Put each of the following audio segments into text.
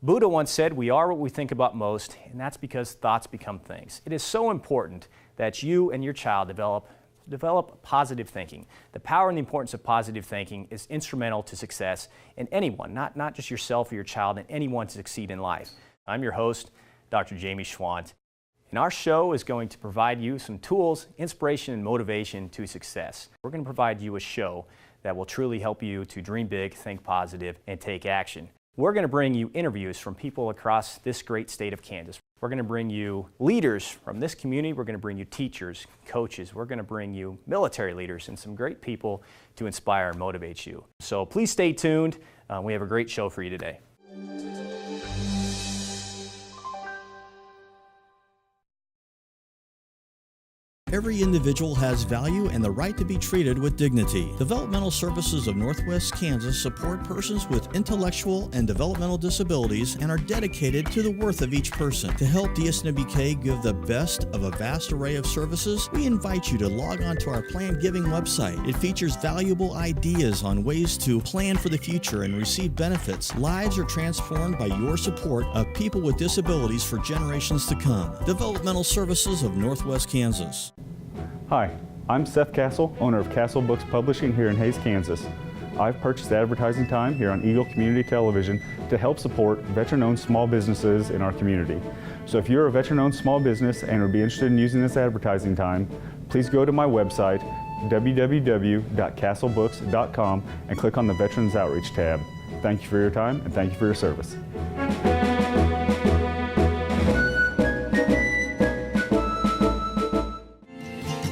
Buddha once said, "We are what we think about most," and that's because thoughts become things. It is so important that you and your child develop positive thinking. The power and the importance of positive thinking is instrumental to success in anyone, not just yourself or your child, and anyone to succeed in life. I'm your host, Dr. Jamie Schwandt, and our show is going to provide you some tools, inspiration, and motivation to success. We're going to provide you a show that will truly help you to dream big, think positive, and take action. We're going to bring you interviews from people across this great state of Kansas. We're going to bring you leaders from this community. We're going to bring you teachers, coaches. We're going to bring you military leaders and some great people to inspire and motivate you. So please stay tuned. We have a great show for you today. Every individual has value and the right to be treated with dignity. Developmental Services of Northwest Kansas support persons with intellectual and developmental disabilities and are dedicated to the worth of each person. To help DSNBK give the best of a vast array of services, we invite you to log on to our Plan Giving website. It features valuable ideas on ways to plan for the future and receive benefits. Lives are transformed by your support of people with disabilities for generations to come. Developmental Services of Northwest Kansas. Hi, I'm Seth Castle, owner of Castle Books Publishing here in Hays, Kansas. I've purchased advertising time here on Eagle Community Television to help support veteran-owned small businesses in our community. So if you're a veteran-owned small business and would be interested in using this advertising time, please go to my website, www.castlebooks.com, and click on the Veterans Outreach tab. Thank you for your time and thank you for your service.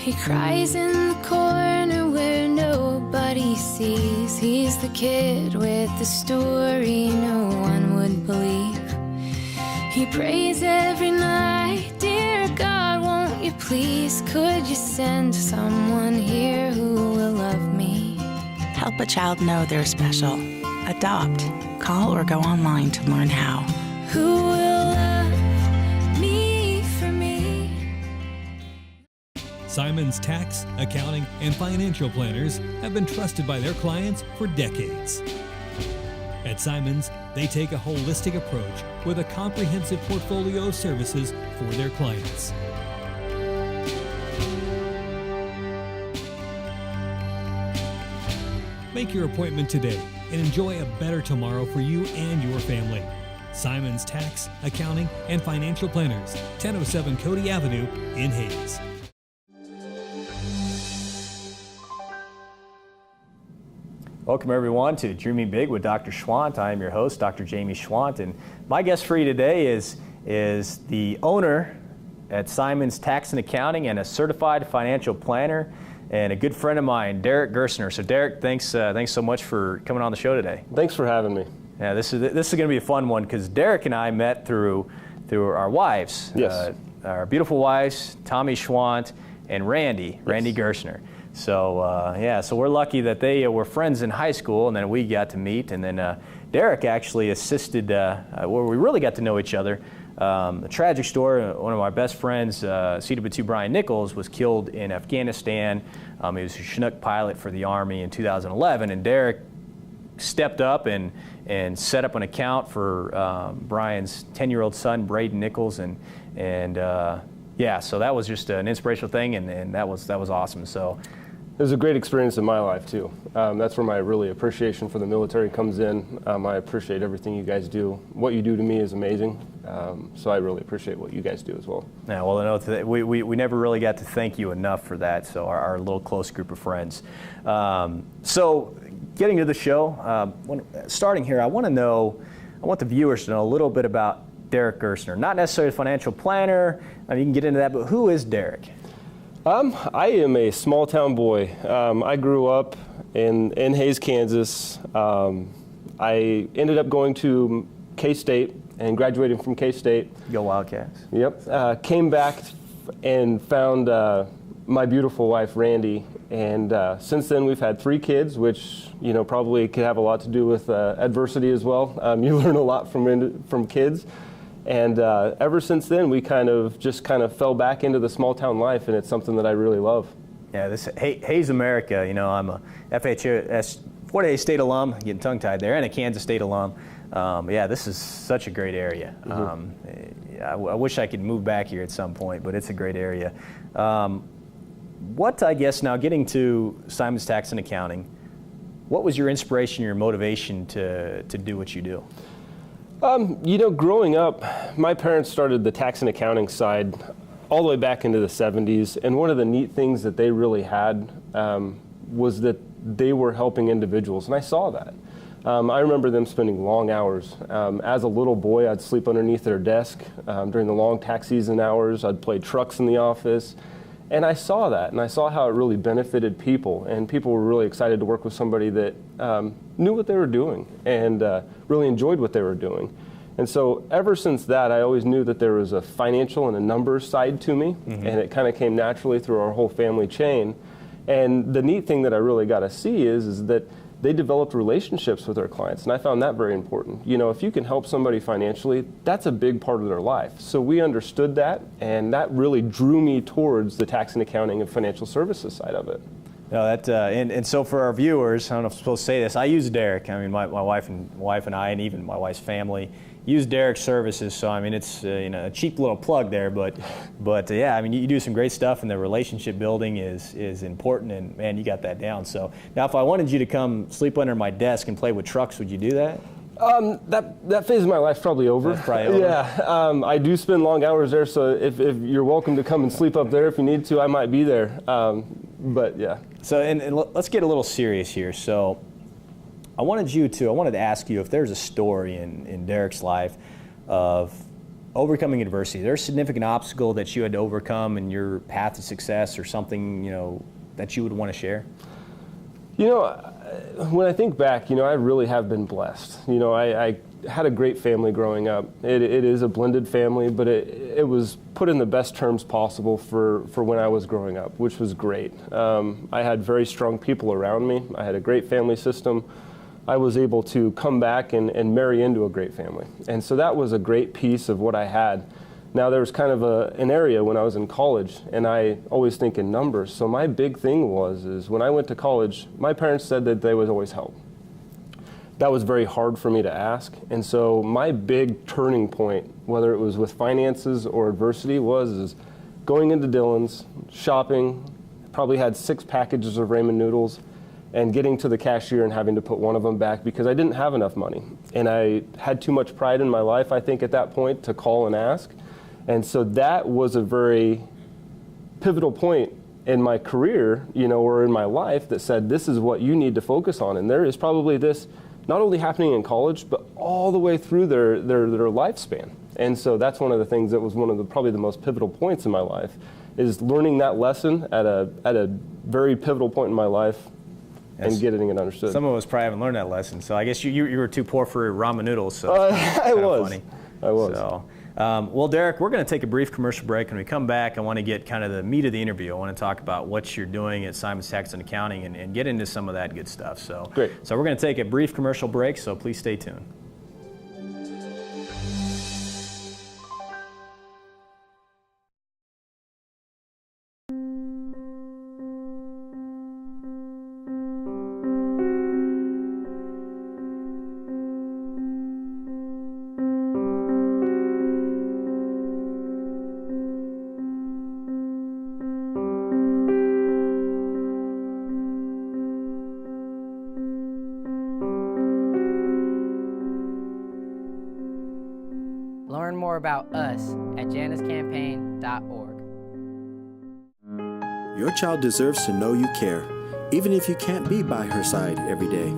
He cries in the corner where nobody sees. He's the kid with the story no one would believe. He prays every night, "Dear God, won't you please, could you send someone here who will love me?" Help a child know they're special. Adopt. Call or go online to learn how. Who will love me for me? Simon's tax, accounting, and financial planners have been trusted by their clients for decades. At Simon's, they take a holistic approach with a comprehensive portfolio of services for their clients. Make your appointment today and enjoy a better tomorrow for you and your family. Simon's Tax, Accounting, and Financial Planners, 1007 Cody Avenue in Hays. Welcome everyone to Dreaming Big with Dr. Schwandt. I am your host, Dr. Jamie Schwandt, and my guest for you today is the owner at Simon's Tax and Accounting and a certified financial planner and a good friend of mine, Derek Gerstner. So Derek, thanks so much for coming on the show today. Thanks for having me. Yeah, this is going to be a fun one because Derek and I met through our wives. Yes. Our beautiful wives, Tommy Schwandt and Randy Gerstner. So so we're lucky that they were friends in high school, and then we got to meet, and then Derek actually assisted where we really got to know each other. A tragic story. One of my best friends, CW2 Brian Nichols, was killed in Afghanistan. He was a Chinook pilot for the Army in 2011, and Derek stepped up and set up an account for Brian's 10-year-old son, Braden Nichols, so that was just an inspirational thing, and that was awesome. So it was a great experience in my life too. That's where my really appreciation for the military comes in. I appreciate everything you guys do. What you do to me is amazing. So I really appreciate what you guys do as well. Yeah, well, we never really got to thank you enough for that. So our little close group of friends. So getting to the show, starting here, I want the viewers to know a little bit about Derek Gerstner. Not necessarily a financial planner. You can get into that, but who is Derek? I am a small town boy. I grew up in Hays, Kansas. I ended up going to K-State and graduating from K-State. Go Wildcats. Yep. Came back and found my beautiful wife, Randy. And since then, we've had 3 kids, which probably could have a lot to do with adversity as well. You learn a lot from kids. And ever since then, we kind of fell back into the small town life, and it's something that I really love. Yeah, this Hayes America, you know, I'm a FHS Fort Hays State alum, getting tongue-tied there, and a Kansas State alum. Yeah, this is such a great area. I wish I could move back here at some point, but it's a great area. What, I guess, now getting to Simon's Tax and Accounting, what was your inspiration, your motivation to do what you do? You know, growing up, my parents started the tax and accounting side all the way back into the 70s, and one of the neat things that they really had was that they were helping individuals, and I saw that. I remember them spending long hours. As a little boy, I'd sleep underneath their desk during the long tax season hours. I'd play trucks in the office, and I saw that, and I saw how it really benefited people, and people were really excited to work with somebody that knew what they were doing and really enjoyed what they were doing. And so ever since that, I always knew that there was a financial and a numbers side to me, and it kind of came naturally through our whole family chain. And the neat thing that I really got to see is that they developed relationships with their clients, and I found that very important. You know, if you can help somebody financially, that's a big part of their life. So we understood that, and that really drew me towards the tax and accounting and financial services side of it. No, and so for our viewers, I don't know if I'm supposed to say this, I use Derek. I mean, my wife and I, and even my wife's family, use Derek's services. So I mean, it's you know, a cheap little plug there, but yeah, I mean, you do some great stuff, and the relationship building is important, and man, you got that down. So now, if I wanted you to come sleep under my desk and play with trucks, would you do that? That phase of my life's probably over. That's probably over. Yeah, I do spend long hours there, so if you're welcome to come and sleep up there if you need to, I might be there. But yeah. So and let's get a little serious here. So I wanted to ask you if there's a story in Derek's life of overcoming adversity. Is there a significant obstacle that you had to overcome in your path to success, or something, you know, that you would want to share? You know, when I think back, you know, I really have been blessed. You know, I had a great family growing up. It is a blended family, but it was put in the best terms possible for when I was growing up, which was great. I had very strong people around me. I had a great family system. I was able to come back and marry into a great family. And so that was a great piece of what I had. Now, there was kind of an area when I was in college, and I always think in numbers. So my big thing is when I went to college, my parents said that they would always help. That was very hard for me to ask. And so my big turning point, whether it was with finances or adversity, was going into Dillon's, shopping, probably had 6 packages of ramen noodles, and getting to the cashier and having to put one of them back because I didn't have enough money. And I had too much pride in my life, I think, at that point to call and ask. And so that was a very pivotal point in my career, you know, or in my life, that said, this is what you need to focus on. And there is probably this not only happening in college, but all the way through their lifespan. And so that's one of the things that was one of probably the most pivotal points in my life, is learning that lesson at a very pivotal point in my life. Yes. And getting it understood. Some of us probably haven't learned that lesson. So I guess you were too poor for ramen noodles. So I was. Funny. I was. So, well, Derek, we're going to take a brief commercial break. When we come back, I want to get kind of the meat of the interview. I want to talk about what you're doing at Simon's Tax and Accounting and get into some of that good stuff. So, great. So we're going to take a brief commercial break. So please stay tuned. Learn more about us at januscampaign.org. Your child deserves to know you care, even if you can't be by her side every day.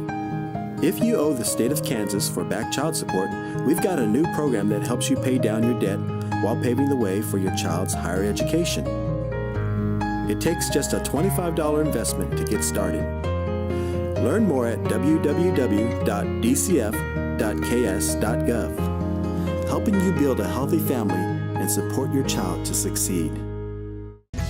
If you owe the state of Kansas for back child support, we've got a new program that helps you pay down your debt while paving the way for your child's higher education. It takes just a $25 investment to get started. Learn more at www.dcf.ks.gov. Helping you build a healthy family and support your child to succeed.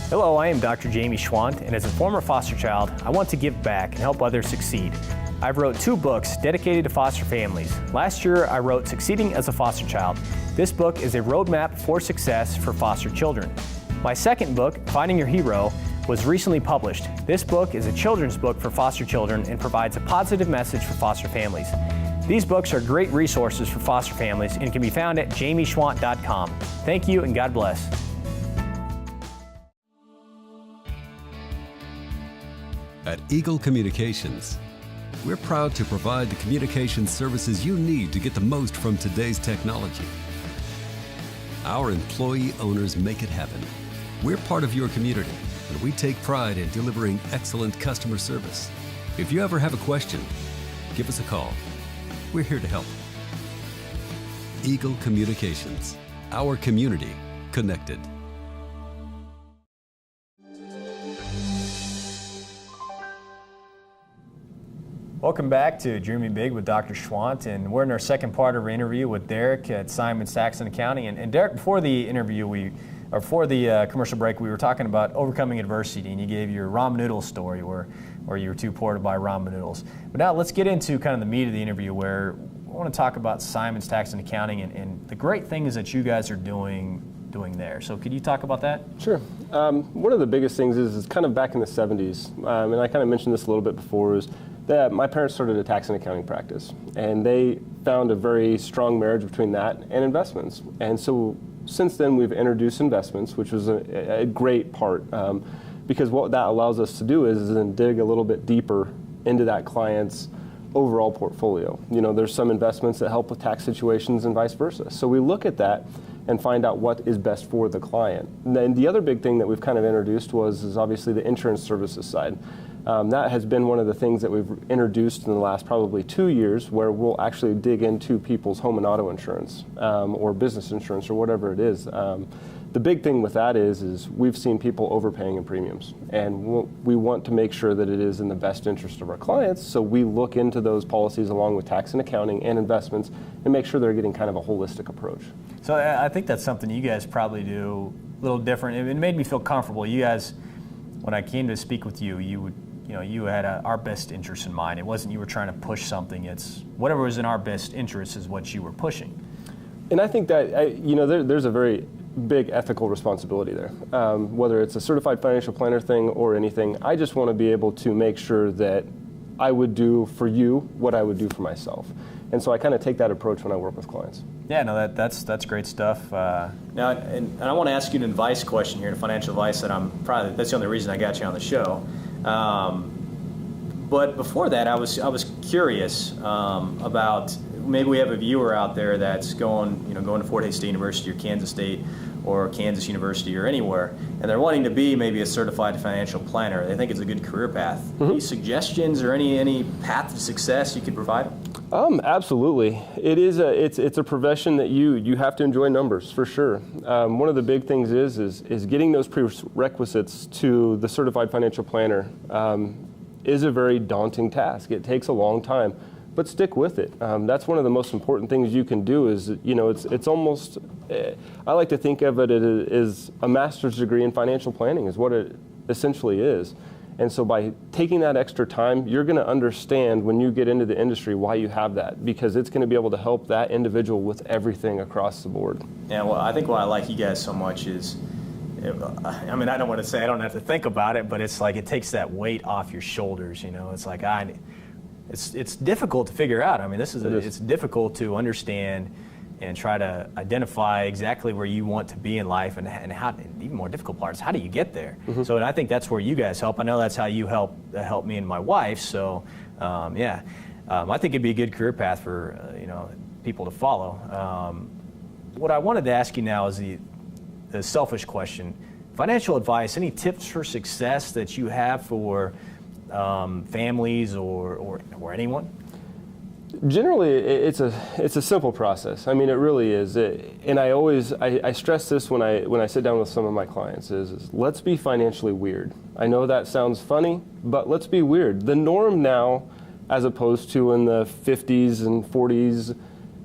Hello, I am Dr. Jamie Schwandt, and as a former foster child, I want to give back and help others succeed. I've wrote 2 books dedicated to foster families. Last year, I wrote Succeeding as a Foster Child. This book is a roadmap for success for foster children. My second book, Finding Your Hero, was recently published. This book is a children's book for foster children and provides a positive message for foster families. These books are great resources for foster families and can be found at jamieschwandt.com. Thank you and God bless. At Eagle Communications, we're proud to provide the communications services you need to get the most from today's technology. Our employee owners make it happen. We're part of your community, and we take pride in delivering excellent customer service. If you ever have a question, give us a call. We're here to help. Eagle Communications, our community connected. Welcome back to Dreaming Big with Dr. Schwandt, and we're in our second part of our interview with Derek at Simons Tax and Accounting. And Derek, before the interview, before the commercial break, we were talking about overcoming adversity, and you gave your ramen noodle story where you were too poor to buy ramen noodles. But now let's get into kind of the meat of the interview, where I want to talk about Simons Tax and Accounting and the great things that you guys are doing there. So could you talk about that? Sure. One of the biggest things is kind of back in the 70s, and I kind of mentioned this a little bit before, is that my parents started a tax and accounting practice, and they found a very strong marriage between that and investments. And so since then we've introduced investments, which was a great part, because what that allows us to do is then dig a little bit deeper into that client's overall portfolio. You know, there's some investments that help with tax situations and vice versa. So we look at that and find out what is best for the client. And then the other big thing that we've kind of introduced is obviously the insurance services side. That has been one of the things that we've introduced in the last probably 2 years, where we'll actually dig into people's home and auto insurance or business insurance or whatever it is. The big thing with that is we've seen people overpaying in premiums, and we want to make sure that it is in the best interest of our clients, so we look into those policies along with tax and accounting and investments and make sure they're getting kind of a holistic approach. So I think that's something you guys probably do a little different. It made me feel comfortable. You guys, when I came to speak with you, you had our best interest in mind. It wasn't you were trying to push something. It's whatever was in our best interest is what you were pushing. And I think that there's a very big ethical responsibility there. Whether it's a certified financial planner thing or anything, I just want to be able to make sure that I would do for you what I would do for myself. And so I kind of take that approach when I work with clients. Yeah, no, that's great stuff. Now, and I want to ask you an advice question here, an financial advice that's the only reason I got you on the show. But before that, I was curious about, maybe we have a viewer out there that's going to Fort Hays State University or Kansas State or Kansas University or anywhere, and they're wanting to be maybe a certified financial planner. They think it's a good career path. Mm-hmm. Any suggestions or any path to success you could provide? Absolutely. It is it's a profession that you have to enjoy numbers for sure. One of the big things is getting those prerequisites to the certified financial planner is a very daunting task. It takes a long time, but stick with it. That's one of the most important things you can do. Is it's almost, I like to think of it as a master's degree in financial planning is what it essentially is. And so by taking that extra time, you're going to understand when you get into the industry why you have that, because it's going to be able to help that individual with everything across the board. Yeah, well, I think why I like you guys so much is, I mean, I don't want to say I don't have to think about it, but it's like it takes that weight off your shoulders. It's like it's difficult to figure out. I mean, it's difficult to understand and try to identify exactly where you want to be in life, and how, and even more difficult part is how do you get there? Mm-hmm. So, and I think that's where you guys help. I know that's how you help me and my wife. So, I think it'd be a good career path for people to follow. What I wanted to ask you now is the selfish question: financial advice. Any tips for success that you have for families or anyone? Generally, it's a simple process. I mean, it really is. And I stress this when I sit down with some of my clients is let's be financially weird. I know that sounds funny, but let's be weird. The norm now, as opposed to in the 50s and 40s,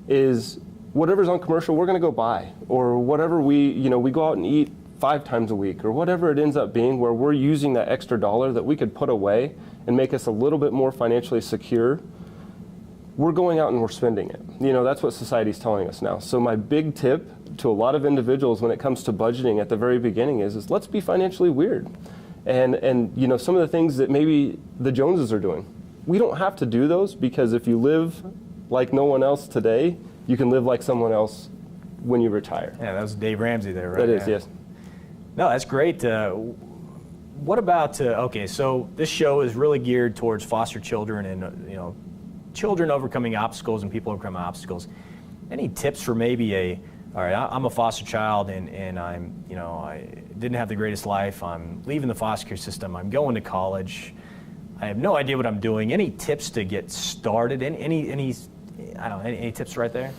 is whatever's on commercial we're going to go buy, or whatever we go out and eat 5 times a week or whatever it ends up being, where we're using that extra dollar that we could put away and make us a little bit more financially secure, we're going out and we're spending it. You know, that's what society's telling us now. So my big tip to a lot of individuals when it comes to budgeting at the very beginning is let's be financially weird. And you know, some of the things that maybe the Joneses are doing, we don't have to do those, because if you live like no one else today, you can live like someone else when you retire. Yeah, that was Dave Ramsey there, right? That is, yes. No, that's great. What about, okay, so this show is really geared towards foster children and, you know, children overcoming obstacles and people overcoming obstacles. Any tips for maybe all right, I'm a foster child and I'm, you know, I didn't have the greatest life. I'm leaving the foster care system. I'm going to college. I have no idea what I'm doing. Any tips to get started? Any tips right there?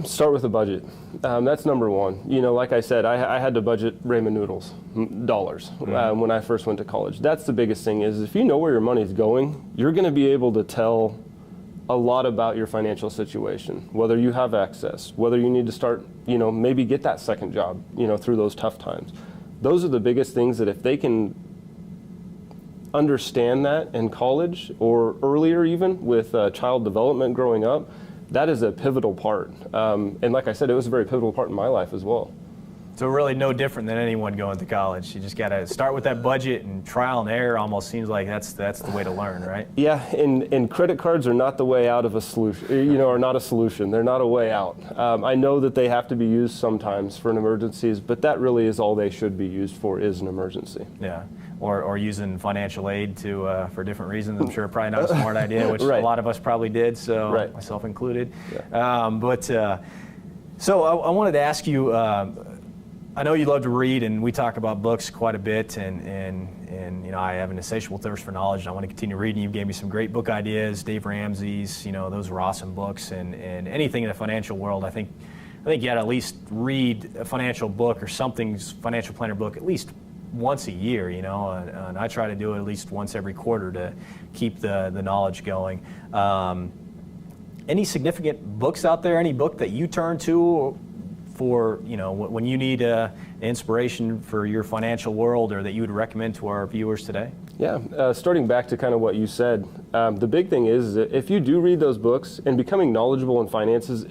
Start with a budget. That's number one. You know, like I said, I had to budget ramen noodles, dollars, when I first went to college. That's the biggest thing, is if you know where your money's going, you're going to be able to tell a lot about your financial situation, whether you have access, whether you need to start, you know, maybe get that second job, you know, through those tough times. Those are the biggest things that if they can understand that in college or earlier, even with child development growing up, that is a pivotal part. And like I said, it was a very pivotal part in my life as well. So really no different than anyone going to college. You just got to start with that budget, and trial and error almost seems like that's the way to learn, right? Yeah, and credit cards are not the way out of a solution, you know, are not a solution. They're not a way out. I know that they have to be used sometimes for an emergencies, but that really is all they should be used for, is an emergency. Yeah, or using financial aid to for different reasons. I'm sure probably not a smart idea, which right. A lot of us probably did, so right. Myself included. Yeah. So I wanted to ask you, I know you love to read, and we talk about books quite a bit, and you know, I have an insatiable thirst for knowledge, and I want to continue reading. You gave me some great book ideas, Dave Ramsey's, you know, those were awesome books, and anything in the financial world, I think you got to at least read a financial book or something's financial planner book at least once a year, you know, and I try to do it at least once every quarter to keep the knowledge going. Any significant books out there? Any book that you turn to for, you know, when you need inspiration for your financial world, or that you would recommend to our viewers today? Yeah, starting back to kind of what you said, the big thing is that if you do read those books, and becoming knowledgeable in finances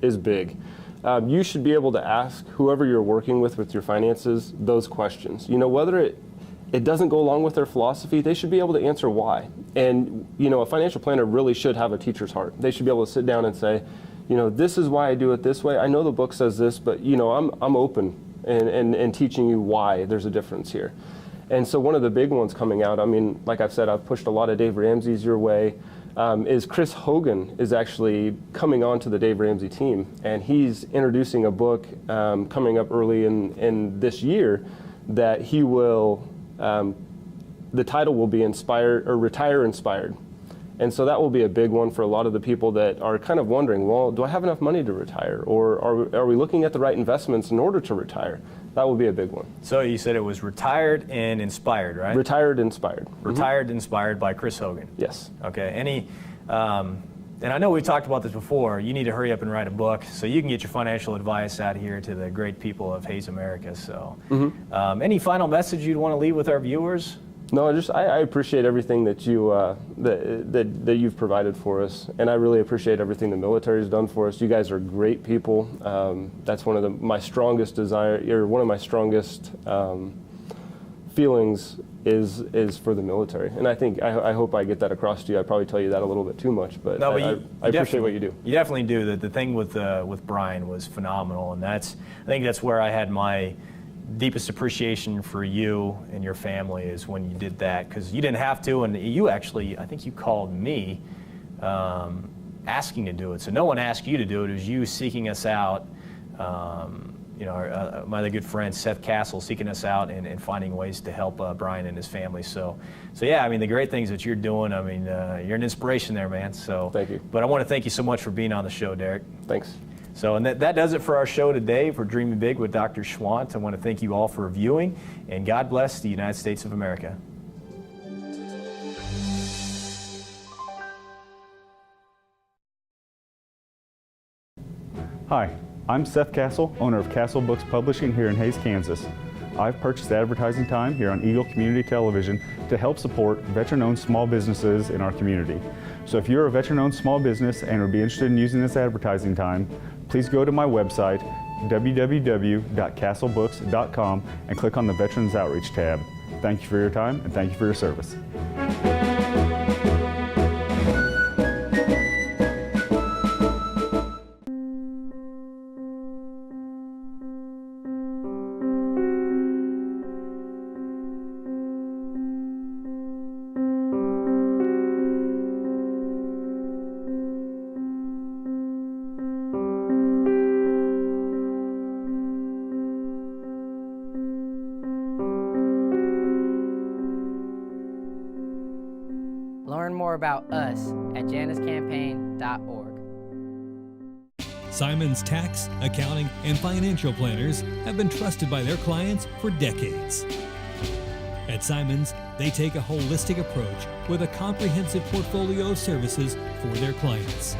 is big. You should be able to ask whoever you're working with your finances those questions. You know, whether it doesn't go along with their philosophy, they should be able to answer why. And, you know, a financial planner really should have a teacher's heart. They should be able to sit down and say, you know, this is why I do it this way. I know the book says this, but, you know, I'm open and teaching you why there's a difference here. And so one of the big ones coming out, I mean, like I've said, I've pushed a lot of Dave Ramsey's your way, is Chris Hogan is actually coming on to the Dave Ramsey team, and he's introducing a book coming up early in this year that he will, the title will be Inspired, or Retire Inspired. And so that will be a big one for a lot of the people that are kind of wondering, well, do I have enough money to retire? Or are we looking at the right investments in order to retire? That will be a big one. So you said it was Retired and Inspired, right? Retired Inspired. Retired Inspired by Chris Hogan. Yes. Okay. And I know we've talked about this before. You need to hurry up and write a book so you can get your financial advice out here to the great people of Hayes America. So any final message you'd want to leave with our viewers? No, I appreciate everything that that you've provided for us, and I really appreciate everything the military's done for us. You guys are great people. That's one of my strongest one of my strongest feelings is for the military, and I hope I get that across to you. I probably tell you that a little bit too much, but I appreciate what you do. You definitely do. The thing with Brian was phenomenal, and I think that's where I had my deepest appreciation for you and your family, is when you did that, because you didn't have to, and you actually, I think you called me asking to do it. So no one asked you to do it. It was you seeking us out. You know, my other good friend Seth Castle seeking us out and finding ways to help Brian and his family. So yeah, I mean, the great things that you're doing, I mean, you're an inspiration there, man. So thank you. But I want to thank you so much for being on the show, Derek. Thanks. So, and that does it for our show today for Dreaming Big with Dr. Schwandt. I want to thank you all for viewing, and God bless the United States of America. Hi, I'm Seth Castle, owner of Castle Books Publishing here in Hayes, Kansas. I've purchased advertising time here on Eagle Community Television to help support veteran-owned small businesses in our community. So if you're a veteran-owned small business and would be interested in using this advertising time, please go to my website, www.castlebooks.com, and click on the Veterans Outreach tab. Thank you for your time and thank you for your service. Learn more about us at januscampaign.org. Simon's tax, accounting, and financial planners have been trusted by their clients for decades. At Simon's, they take a holistic approach with a comprehensive portfolio of services for their clients.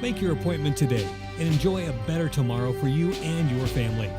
Make your appointment today and enjoy a better tomorrow for you and your family.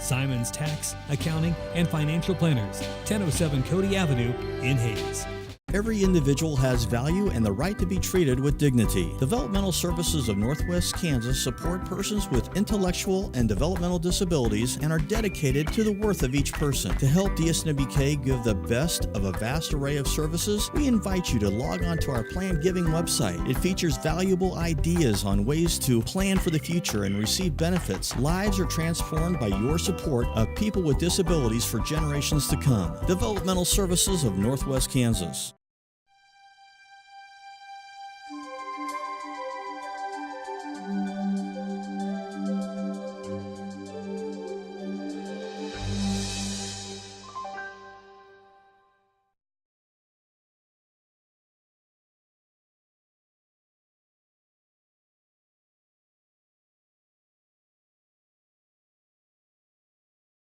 Simon's Tax, Accounting, and Financial Planners, 1007 Cody Avenue in Hayes. Every individual has value and the right to be treated with dignity. Developmental Services of Northwest Kansas support persons with intellectual and developmental disabilities and are dedicated to the worth of each person. To help DSNBK give the best of a vast array of services, we invite you to log on to our Plan Giving website. It features valuable ideas on ways to plan for the future and receive benefits. Lives are transformed by your support of people with disabilities for generations to come. Developmental Services of Northwest Kansas.